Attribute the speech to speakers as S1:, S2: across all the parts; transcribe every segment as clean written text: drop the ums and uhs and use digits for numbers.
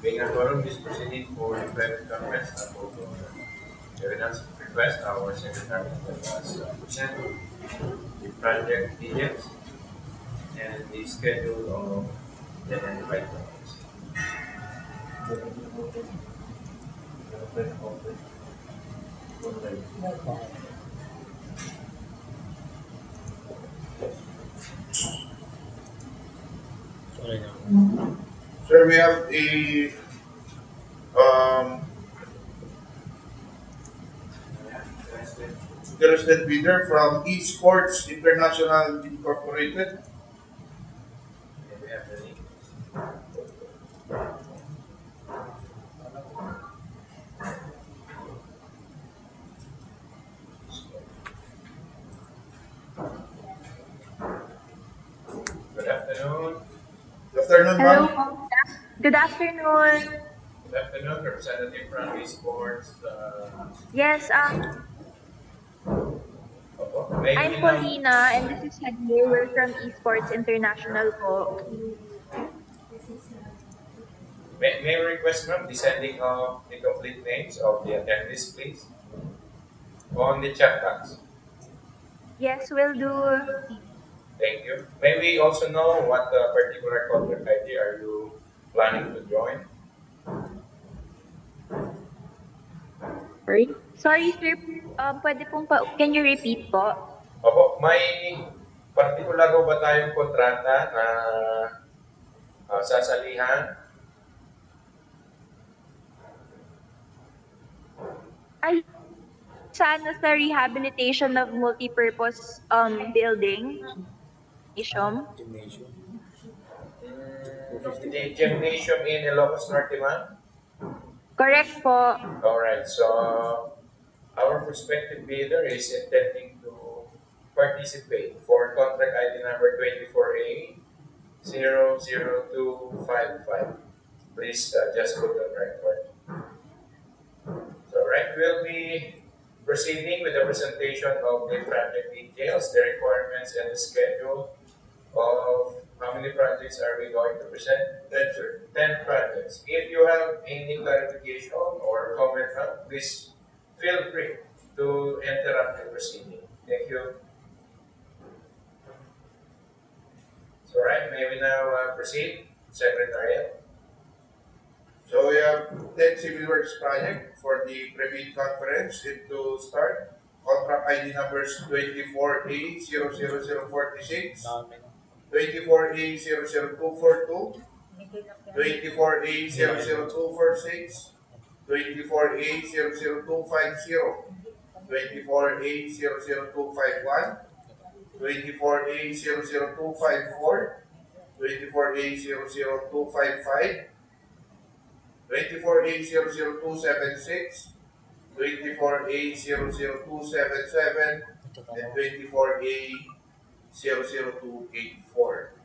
S1: Being a quorum is proceeding for the private conference and for the evidence request, our secretary has present the project details and the schedule of the identified projects.
S2: Sir, we have a um, interested bidder from Esports International Incorporated.
S1: And we have the name. Good afternoon.
S2: Good afternoon,
S3: Hello
S2: ma'am.
S3: po. Good afternoon.
S1: Good afternoon, representative from esports.
S3: Yes,
S1: May
S3: I'm
S1: we now
S3: Paulina and this is Henry. We're from Esports International po.
S1: may we request from the sending of the complete names of the attendees, please, on the chat box.
S3: Yes, we'll do.
S1: Thank you. May we also know what particular contract ID are you planning to join?
S3: Sorry, sir. Pwede pong can you repeat po?
S1: Opo, may particular ho ba tayong kontrata na sasalihan?
S3: Ay, sana sa rehabilitation of multipurpose building. Ishom.
S1: The gymnasium in Ilocos, Norte, ma'am?
S3: Correct po.
S1: Alright, so our prospective bidder is intending to participate for contract ID number 24A 00255. Please just put on record. So, right, we'll be proceeding with the presentation of the project details, the requirements, and the schedule of how many projects are we going to present? 10, sir. 10 projects. If you have any clarification or comment, please feel free to interrupt the proceeding. Thank you. So, right, may we now proceed? Secretariat.
S2: So we have 10 civil works project for the pre-bid conference. And to start, contract ID numbers 24A00046, 24A00242, 24A00246, 24A00250, 24A00251, 24A00254, 24A00255, 24A00276, 24A00277, and 24A00284.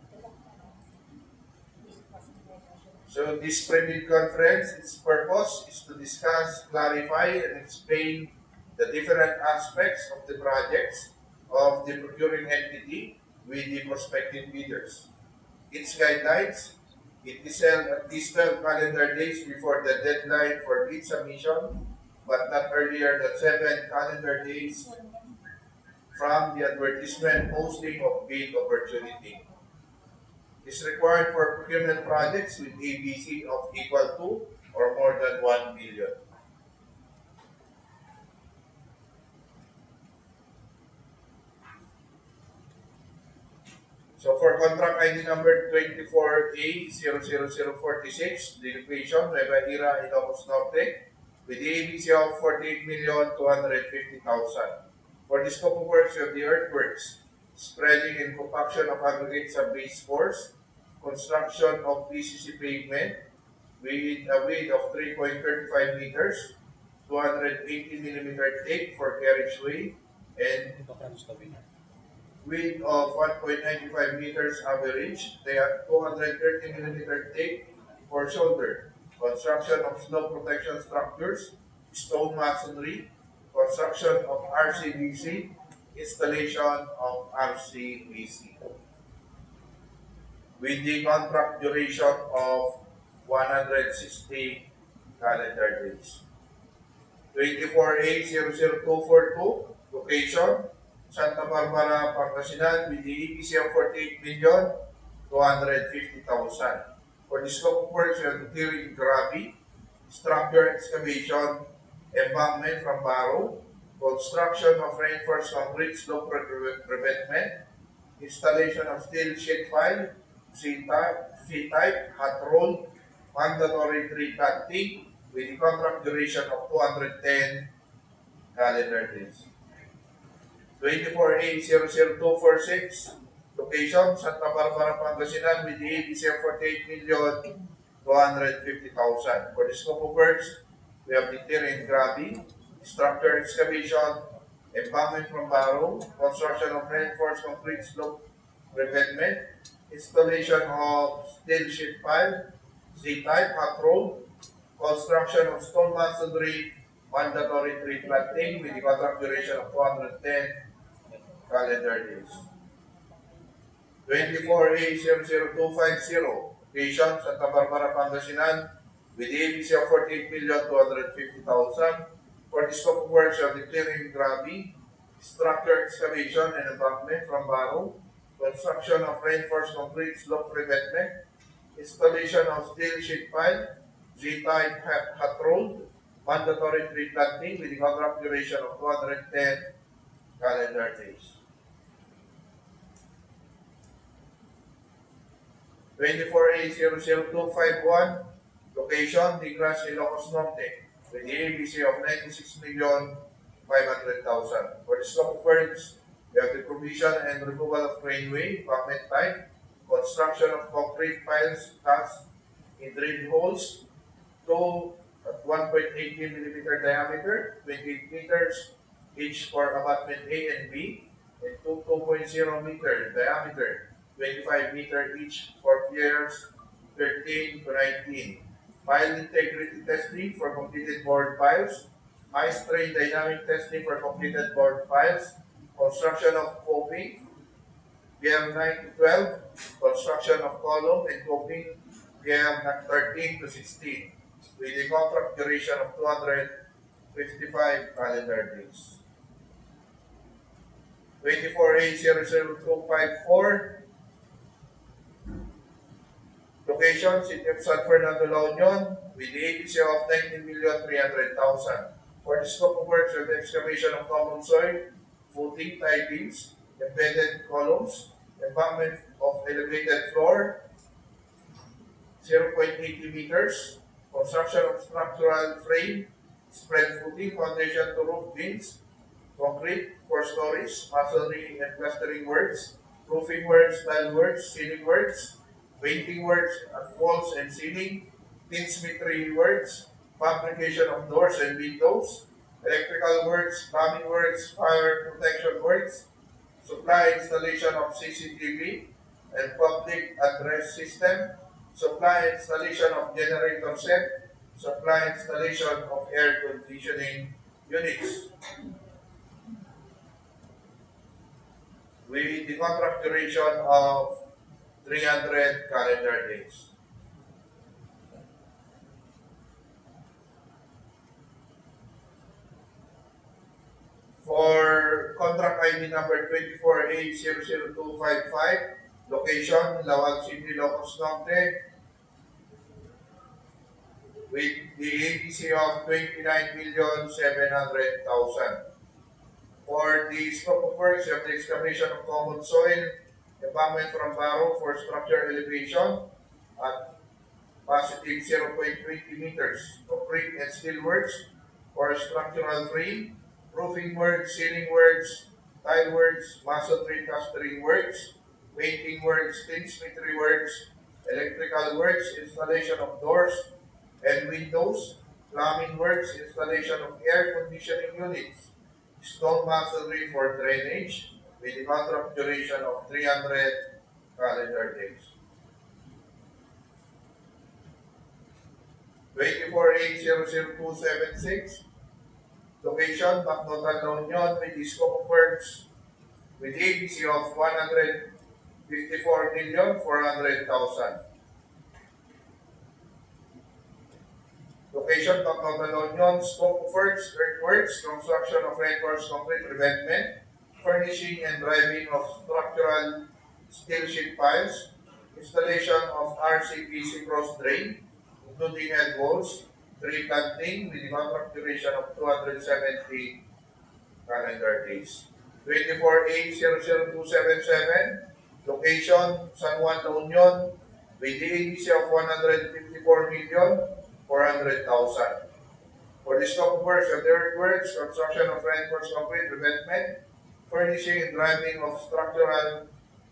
S2: So this pre-bid conference, its purpose is to discuss, clarify, and explain the different aspects of the projects of the procuring entity with the prospective bidders. Its guidelines, it is held at least 12 calendar days before the deadline for bid submission, but not earlier than 7 calendar days from the advertisement posting of bid opportunity. Is required for procurement projects with ABC of equal to or more than 1 million. So for contract ID number 24A00046, the location, Nueva Era, Ilocos Norte, with the ABC of 48,250,000. For the scope of works of the earthworks, spreading and compaction of aggregate sub-base force, construction of PCC pavement with a width of 3.35 meters, 280 millimeter tape for carriageway, and width of 1.95 meters average. They have 230 millimeter tape for shoulder. Construction of snow protection structures, stone masonry, construction of RCBC, installation of RCBC. With the contract duration of 160 calendar days. 24A00242, location, Santa Barbara, Pangasinan, with the EPC of 48,250,000. For the scope of works, we have material gravity, structure excavation, embankment from barrow, construction of reinforced concrete slope revetment, installation of steel sheet pile, C-type, hot roll, mandatory tree planting, with the contract duration of 210 calendar days. 24A00246, location, Santa Barbara, Pangasinan, with the ABC of 48,250,000. For the scope of works, we have the terrain gravity, structure excavation, embankment from barrow, construction of reinforced concrete slope revetment, installation of steel sheet pile, C-type, hot roll, construction of stone masonry, mandatory tree planting with the contract duration of 210 calendar days. 24A00250, location, Santa Barbara, Pangasinan, with the ABC of 48,250,000. For the scope of works of the clearing gravity, structure excavation and embankment from barrow, construction of reinforced concrete slope revetment, installation of steel sheet pile, Z-type hot rolled, mandatory tree planting with the contract duration of 210 calendar days. 24A00251, location, Digras, Ilocos, Norte, with the ABC of 96,500,000. For the scope of works, we have the provision and removal of railway, embankment type, construction of concrete piles cast in drill holes, 2 at 1.80 millimeter diameter, 28 meters each for abutment A and B, and 2.0 meter diameter, 25 meter each for piers 13 to 19. Pile integrity testing for completed board piles, high strain dynamic testing for completed board piles, construction of coping, PM 9 to 12, construction of column and coping, PM 13 to 16, with a contract duration of 255 calendar days. 24A00254, location, City of San Fernando, La Union, with the ABC of 19,300,000. For the scope of works of the excavation of common soil, footing, tie beams, embedded columns, embankment of elevated floor, 0.80 meters, construction of structural frame, spread footing, foundation to roof beams, concrete, 4 stories, masonry and plastering works, roofing works, tile works, ceiling works, painting works at walls and ceiling, tinsmithry works, fabrication of doors and windows, electrical works, plumbing works, fire protection works, supply installation of CCTV and public address system, supply installation of generator set, supply installation of air conditioning units. With the contract duration of 300 calendar days. For contract ID number 24A00255, location, Lawag City, Ilocos, Norte, with the ABC of 29,700,000. For the scope of works, you have the excavation of common soil, embankment from barrow for structure elevation at positive 0.20 meters, concrete and steel works for structural frame, roofing works, ceiling works, tile works, masonry plastering works, painting works, tinsmithry works, electrical works, installation of doors and windows, plumbing works, installation of air conditioning units, stone masonry for drainage, with a contract duration of 300 calendar days. 24A00276, location, Macnotan, La Union, with the scope of works with ABC of 154,400,000. Location, Cabugao-Nueva, scope of works, earthworks, construction of reinforced concrete revetment, furnishing and driving of structural steel sheet piles, installation of RCPC cross drain, including head walls, tree planting with a contract duration of 270 calendar days. 24A00277, location San Juan, La Union, with the ADC of 154,400,000. For the scope of works of the earthworks, construction of reinforced concrete revetment, furnishing and driving of structural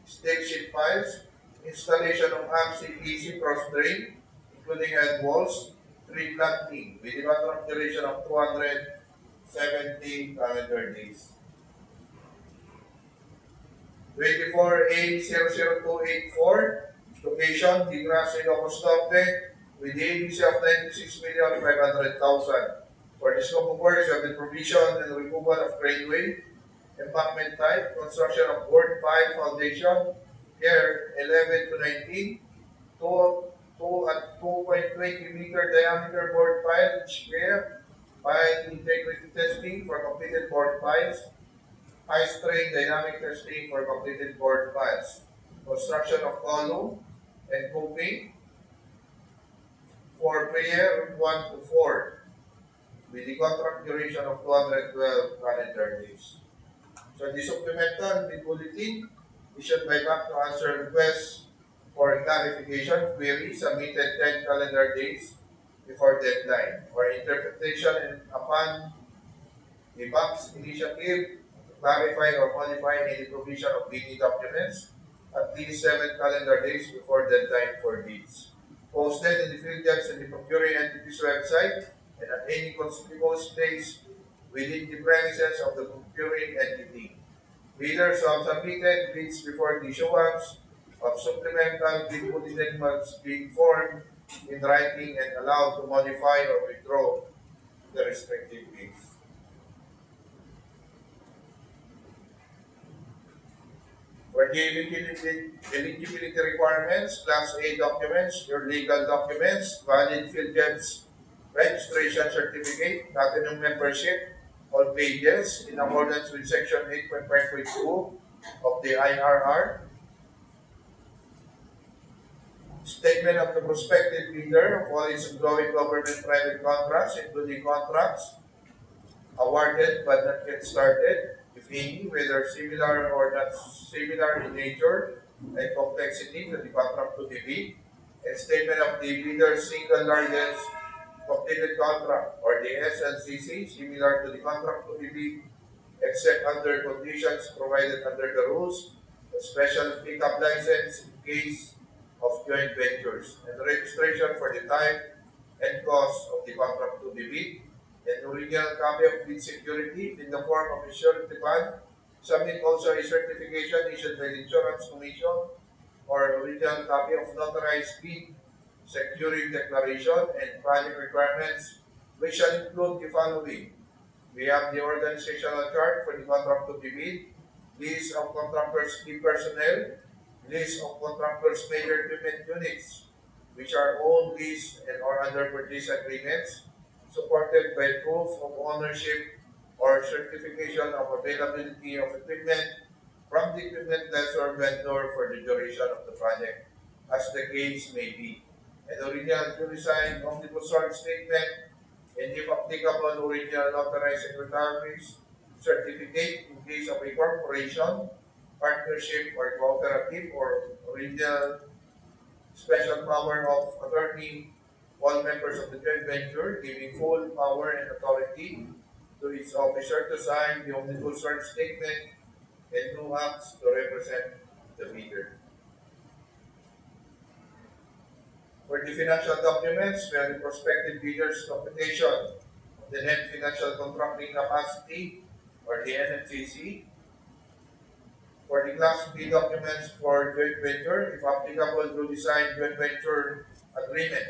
S2: steel sheet piles, installation of RCPC cross drain, including head walls, tree planting, with a contract duration of 270 calendar days. 24A00284, location, Digras, Ilocos, Norte, with the ABC of 96,500,000. For the scope of works of the provision and removal of gradeway, embankment type, construction of board pipe foundation, here 11 to 19, 2 at 2.20 meter diameter board pipe each pair, pile integrity testing for completed board piles, high strain dynamic testing for completed board piles, construction of column and coping for pair 1 to 4, with the contract duration of 212 calendar days. So the supplemental bid bulletin issued by BAC to answer requests for clarification query submitted 10 calendar days before deadline or interpretation and upon the BAC's initiative to clarify or modify any provision of bidding documents at least 7 calendar days before deadline for bids. Posted in the field jobs and the procuring entity's website and at any conspicuous place within the premises of the procuring entity. Bidders who have submitted bids before the issuance of supplemental bid bulletin must be informed in writing and allowed to modify or withdraw the respective bids. For the eligibility requirements, Class A documents, your legal documents, valid field jobs registration certificate, platinum membership, all pages in accordance with Section 8.5.2 of the IRR, statement of the prospective bidder of all its ongoing government private contracts, including contracts awarded but not yet started, if any, whether similar or not similar in nature and complexity to the contract to be bid, and statement of the bidder's single largest completed contract or the SLCC similar to the contract to be bid, except under conditions provided under the rules, a special pickup license in case of joint ventures, and registration for the type and cost of the contract to be bid, and original copy of bid security in the form of a surety bond. Submit also a certification issued by the Insurance Commission or original copy of notarized bid securing declaration and project requirements, which shall include the following. We have the organizational chart for the contract to be bid, list of contractors' key personnel, list of contractors' major equipment units, which are owned, leased, and or under purchase agreements, supported by proof of ownership or certification of availability of equipment from the equipment lessor vendor for the duration of the project, as the case may be. An original duly signed omnibus short statement, and if applicable, original authorized secretary's certificate in case of a corporation, partnership, or cooperative, or original special power of attorney, all members of the joint venture, giving full power and authority to its officer to sign the omnibus short statement and do acts to represent the bidder. For the financial documents, we have the prospective bidder's computation of the net financial contracting capacity or the NFCC. For the Class B documents for joint venture, if applicable, duly signed joint venture agreement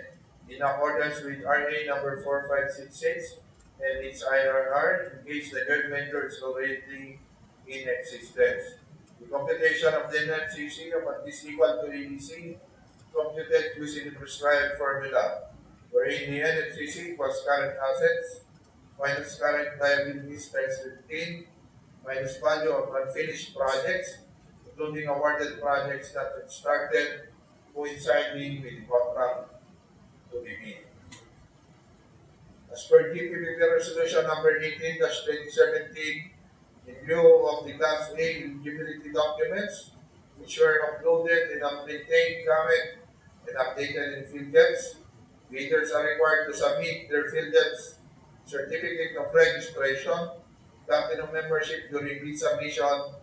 S2: in accordance with RA number 4566 and its IRR in case the joint venture is already in existence. The computation of the NFCC of at least equal to ABC computed using the prescribed formula. wherein the NFCC equals current assets minus current liabilities times 15 minus value of unfinished projects, including awarded projects that have started coinciding with the contract to be made. As per DPWH Resolution number 18-2017, in view of the Class A eligibility documents, which were uploaded and maintained current and updated in field depths, bidders are required to submit their field depths certificate of registration, platinum membership during bid submission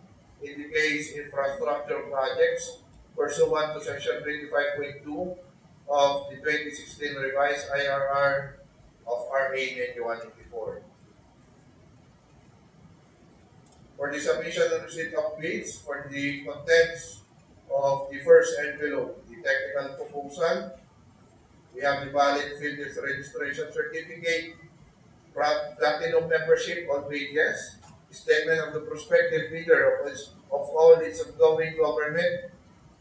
S2: in the case infrastructure projects pursuant to Section 25.2 of the 2016 revised IRR of RA 9184. For the submission and receipt of bids for the contents of the first envelope, the technical proposal, we have the valid field registration certificate, platinum membership on pages, statement of the prospective bidder of all its ongoing government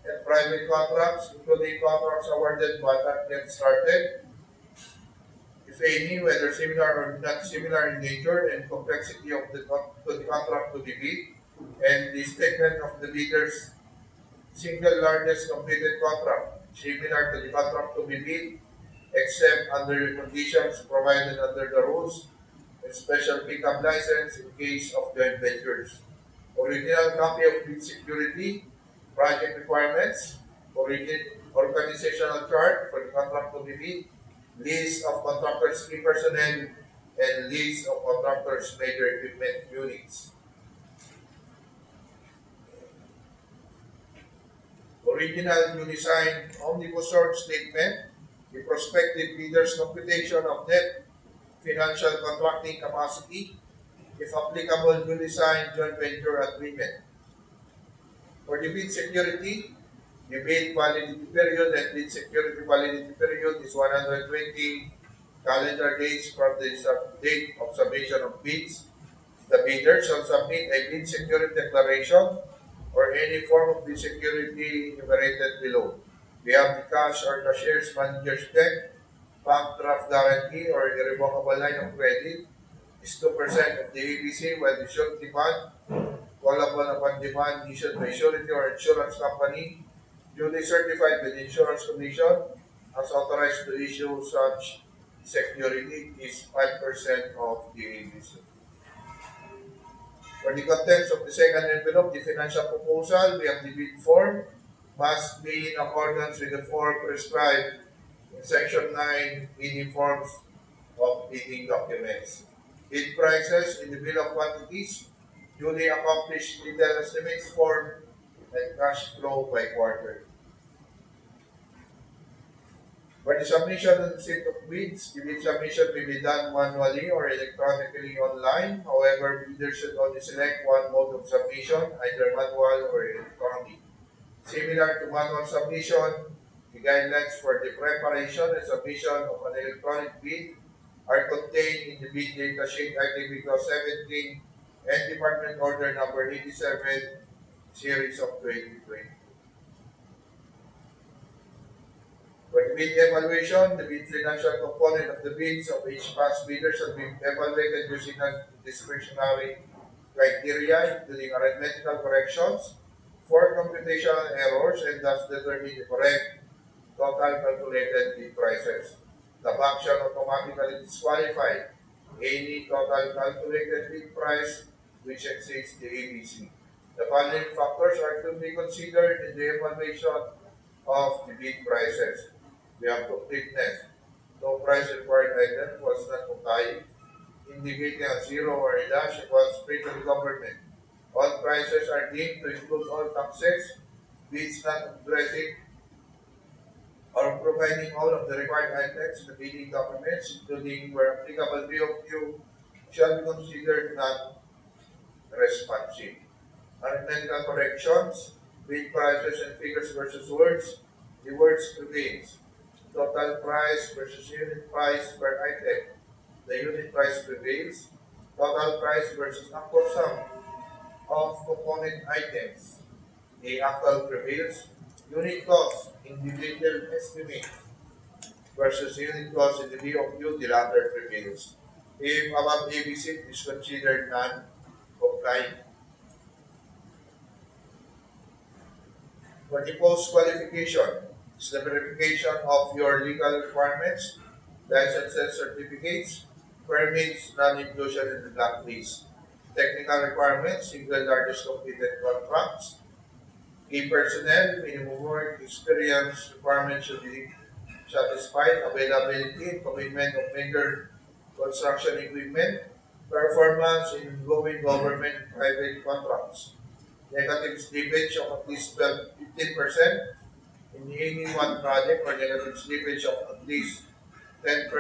S2: and private contracts, including contracts awarded but not yet started, if any, whether similar or not similar in nature and complexity of the contract to be bid, and the statement of the bidder's single largest completed contract, similar to the contract to be bid, except under conditions provided under the rules and special pickup license in case of joint ventures. Original copy of bid security, project requirements, organizational chart for the contract to be bid, list of contractors' key personnel, and list of contractors' major equipment units. Original unisigned omnibus short statement, the prospective bidder's computation of net financial contracting capacity, if applicable, duly signed joint venture agreement. For the bid security, the bid validity period and bid security validity period is 120 calendar days from the date of submission of bids. The bidder shall submit a bid security declaration or any form of bid security enumerated below. We have the cash or cashier's manager's check, bank draft guarantee or irrevocable line of credit is 2% of the ABC, while the surety bond, callable upon demand issued by surety or insurance company, duly certified with the Insurance Commission, as authorized to issue such security is 5% of the ABC. For the contents of the second envelope, the financial proposal, we have the bid form, must be in accordance with the form prescribed in Section 9 bidding forms of bidding documents. Bid prices in the bill of quantities, duly accomplished detailed estimates form, and cash flow by quarter. For the submission and receipt of bids, the bid submission may be done manually or electronically online. However, bidders should only select one mode of submission, either manual or electronic. Similar to manual submission, the guidelines for the preparation and submission of an electronic bid are contained in the bid data sheet Article 17 and Department Order number 87, series of 2020. For the bid evaluation, the bid financial component of the bids of each past bidder shall be evaluated using discretionary criteria, including arithmetical corrections, for computational errors, and thus determine the correct total calculated bid prices. The bank shall automatically disqualify any total calculated bid price which exceeds the ABC. The following factors are to be considered in the evaluation of the bid prices. We have completeness. No price required item was not complying, indicating a zero or a dash equals free to the government. All prices are deemed to include all taxes, bids not addressing or providing all of the required items in the bidding documents, including where applicable BOQ, shall be considered non-responsive. Arithmetical corrections, bid prices and figures versus words, the words prevails. Total price versus unit price per item, the unit price prevails. Total price versus actual sum of component items, the actual prevails. Unit cost, individual estimate, versus unit cost in the DOQ, the latter prevails. If above ABC is considered non-compliant. For the post-qualification, is the verification of your legal requirements, licenses, certificates, permits, non-inclusion in the blacklist. Technical requirements, single largest completed contracts, key personnel, minimum work experience requirements should be satisfied, availability and commitment of major construction equipment, performance in ongoing government and private contracts, negative slippage of at least 15% in any one project or negative slippage of at least 10%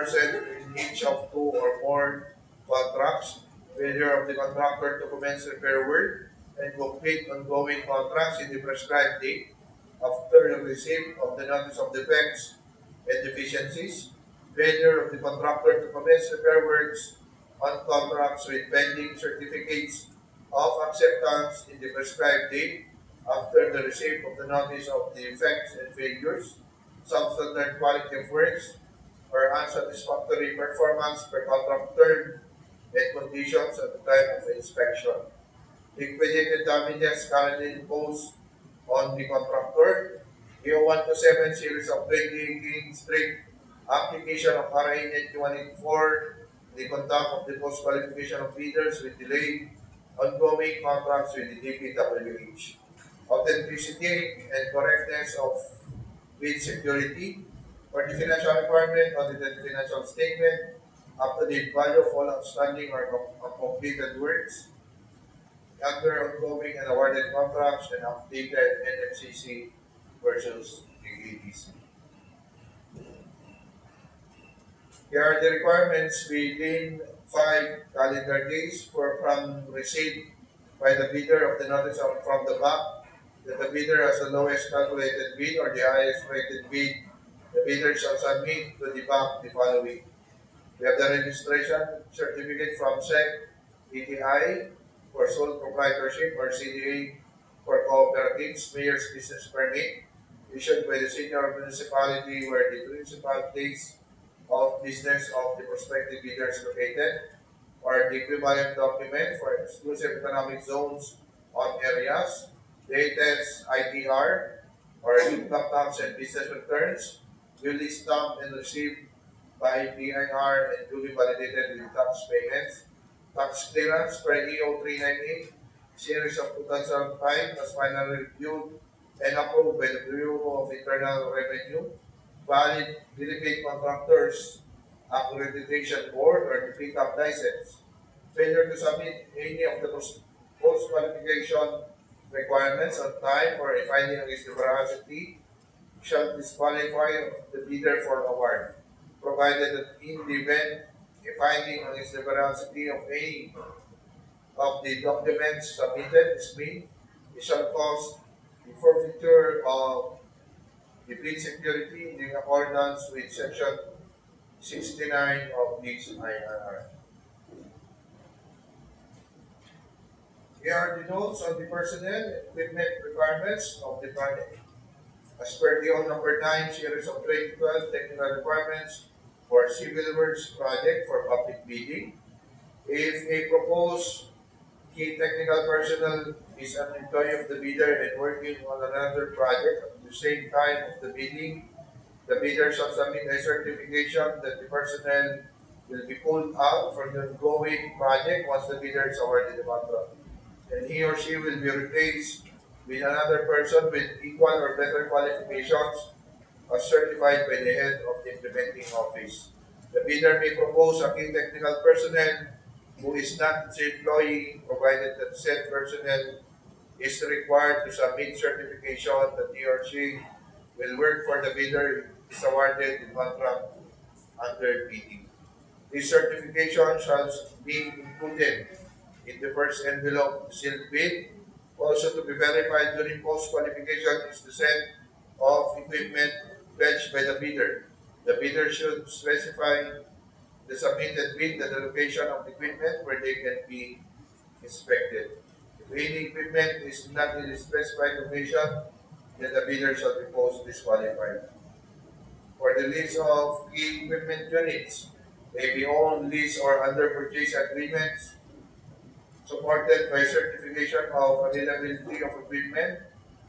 S2: in each of two or more contracts, failure of the contractor to commence repair work and complete ongoing contracts in the prescribed date after the receipt of the notice of defects and deficiencies, failure of the contractor to commence repair works on contracts with pending certificates of acceptance in the prescribed date after the receipt of the notice of defects and failures, substandard quality of works, or unsatisfactory performance per contract term and conditions at the time of inspection. Liquidated damages currently imposed on the contractor. EO 127 series of 2018 strict application of RA 9184, the conduct of the post qualification of bidders with delayed ongoing contracts with the DPWH. Authenticity and correctness of bid security. For the financial requirement, audited financial statement, up-to-date value of all outstanding or completed works, under ongoing and awarded contracts, and updated NFCC versus the ABC. Here are the requirements within 5 calendar days from receipt by the bidder of the notice from the bank that the bidder has the lowest calculated bid or the highest rated bid. The bidder shall submit to the bank the following. We have the registration certificate from SEC, ETI for sole proprietorship or CDA for cooperatives, mayor's business permit issued by the senior municipality where the principal place of business of the prospective bidder is located, or the equivalent document for exclusive economic zones on areas, latest ITR or income tax and business returns, duly stamped and received by BIR and duly validated with tax payments, tax clearance per EO 398, series of 2005 as finally reviewed and approved by the Bureau of Internal Revenue, valid Philippine Contractors Accreditation Board or the pickup license. Failure to submit any of the post-qualification requirements on time or a finding against the veracity shall disqualify the bidder for award, provided that in the event a finding against the veracity of any of the documents submitted is made, it shall cause the forfeiture of the bid security in accordance with Section 69 of this IRR. Here are the notes on the personnel and equipment requirements of the project. As per the number 9 series of 2012 technical requirements for civil works project for public bidding, if a proposed key technical personnel is an employee of the bidder and working on another project at the same time of the bidding, the bidder shall submit a certification that the personnel will be pulled out from the ongoing project once the bidder is awarded the contract, and he or she will be replaced with another person with equal or better qualifications as certified by the head of the implementing office. The bidder may propose a key technical personnel who is not its employee, provided that said personnel is required to submit certification that he or she will work for the bidder is awarded the contract under bidding. This certification shall be included in the first envelope sealed bid. Also to be verified during post-qualification is the set of equipment pledged by the bidder. The bidder should specify the submitted bid and the location of the equipment where they can be inspected. If any equipment is not in the specified location, then the bidder shall be post disqualified. for the lease of key equipment units, may be owned, lease, or under purchase agreements, supported by certification of availability of equipment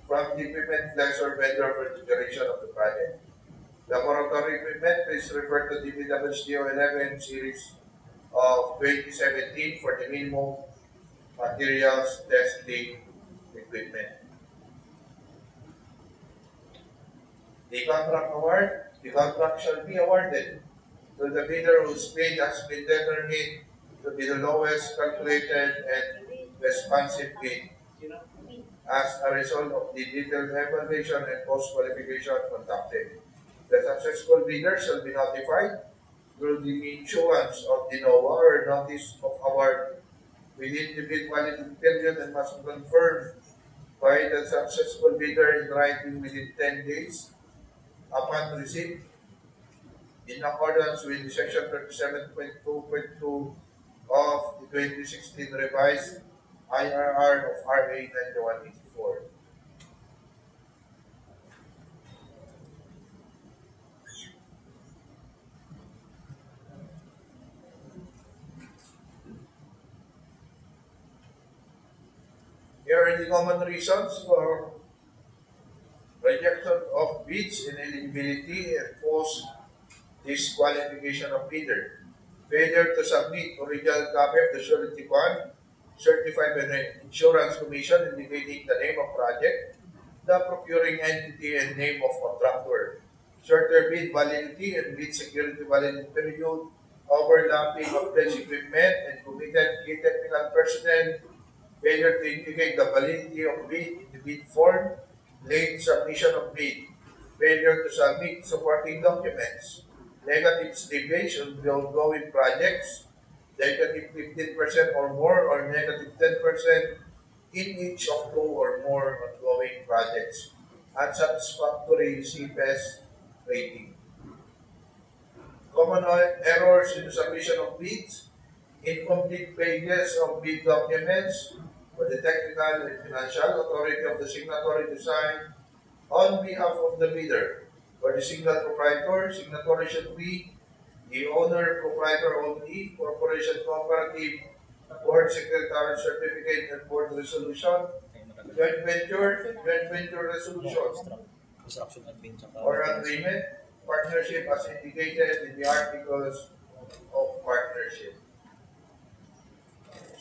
S2: from the equipment lessor vendor for the duration of the project. Laboratory equipment, please refer to DPWH 11 series of 2017 for the minimum materials testing equipment. The contract award, the contract shall be awarded to the bidder whose bid has been determined to be the lowest calculated and responsive bid as a result of the detailed evaluation and post-qualification conducted. The successful bidder shall be notified through the issuance of the NOA or notice of award within the bid validity period and must be confirmed by the successful bidder in writing within 10 days upon receipt in accordance with Section 37.2.2 of the 2016 revised IRR of RA 9184. Here are the common reasons for rejection of bids, ineligibility, and post disqualification of bidder. Failure to submit original copy of the surety bond certified by the Insurance Commission indicating the name of project, the procuring entity, and name of contractor. Shorter bid validity and bid security validity period, overlapping of pledge equipment and committed key technical personnel, failure to indicate the validity of bid in the bid form, late submission of bid, failure to submit supporting documents, negative slippage on the ongoing projects, negative 15% or more or negative 10% in each of two or more ongoing projects, unsatisfactory CPES rating. Common errors in the submission of bids, incomplete pages of bid documents for the technical and financial authority of the signatory to sign on behalf of the bidder. For the single proprietor, signatory should be the owner, proprietor only, corporation cooperative, board secretary certificate and board resolution, joint venture resolution, or agreement, partnership as indicated in the articles of partnership.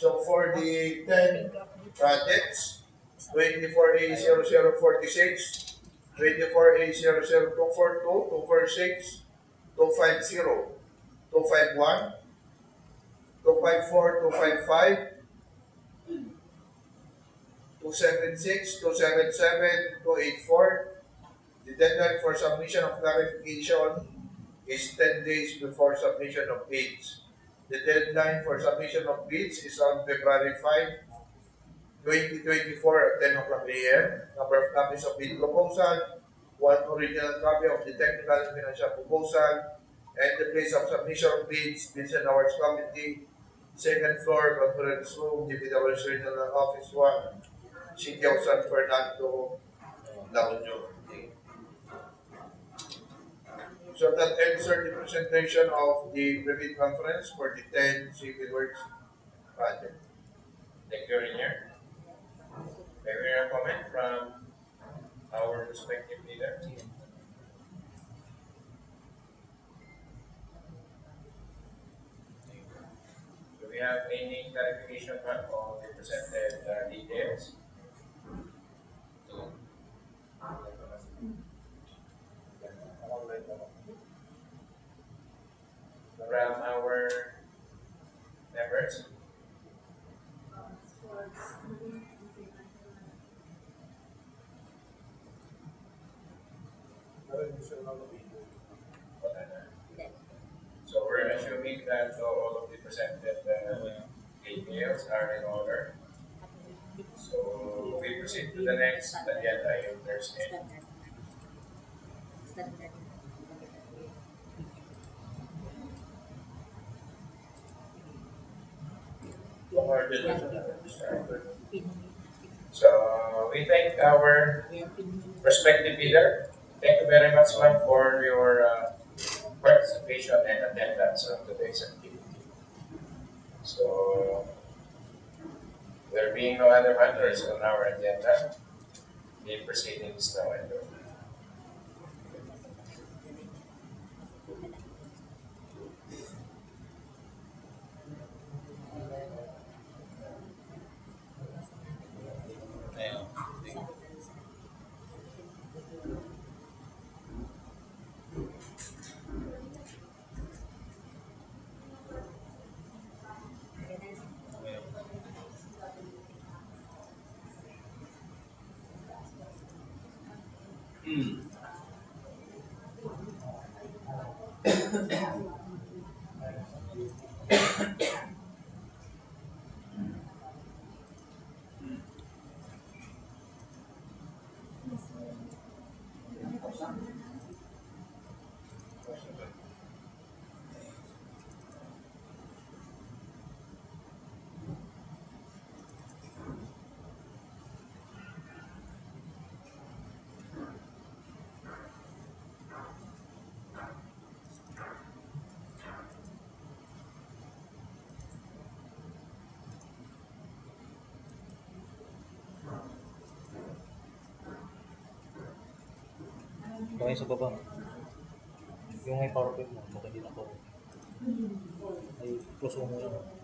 S2: So for the 10 projects, 24A0046, 24A00242, 246, 250, 251, 254, 255, 276, 277, 284. The deadline for submission of clarification is 10 days before submission of bids. The deadline for submission of bids is on February 5, 2024 at 10 o'clock a.m. Number of copies of bid proposal, one original copy of the technical and financial proposal, and the place of submission of bids, Bids and Awards Committee, second floor, conference room, DPWH Regional Office 1, City of San Fernando, Dalongue. So that ends the presentation of the pre-bid conference for the 10 civil works project.
S1: Thank you, Engineer. May we hear a comment from our respective leader? Do we have any clarification on all the presented details? From our members? So we're assuming that all of the presented details are in order. So we proceed to the next agenda if there's any. So we thank our respective leader Thank you very much, ma'am, for your participation and attendance on today's activity. So, there being no other matters on our agenda, the proceedings is now ended.
S4: Bakit sa baba? Yung may PowerPoint mo, baka hindi na po. Ay, close mo muna.